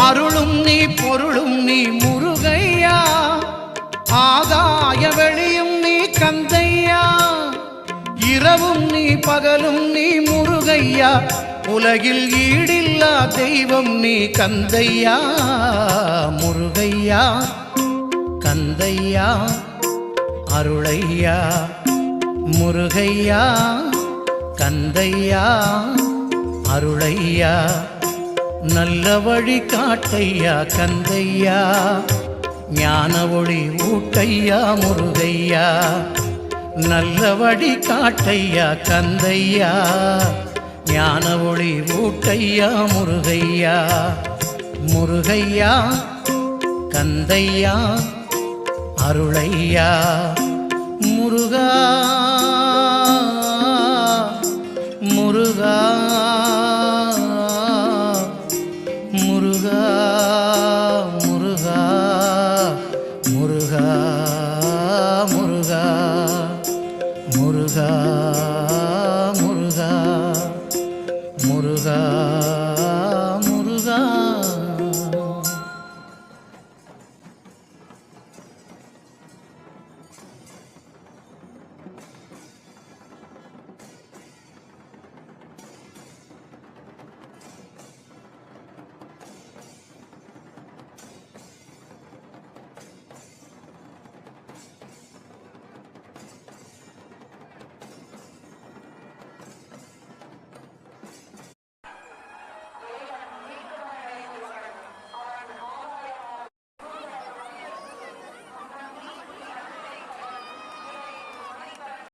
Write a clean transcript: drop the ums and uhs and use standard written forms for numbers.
அருளும் நீ பொருளும் நீ முருகையா, ஆகாய வெளியும் நீ கந்தையா, இரவும் நீ பகலும் நீ முருகையா, உலகில் ஈடில்லா தெய்வம் நீ கந்தையா. முருகையா கந்தையா அருளையா, முருகையா கந்தையா அருளையா, நல்ல வழி காட்டையா கந்தையா, ஞான ஒளி ஊட்டையா முருகையா, நல்ல வழி காட்டையா கந்தையா, ஞான ஒளி ஊட்டையா முருகையா. முருகையா கந்தையா அருளையா, முருகா முருகா முருகா முருகா முருகா முருகா முருகா முருகா முருகா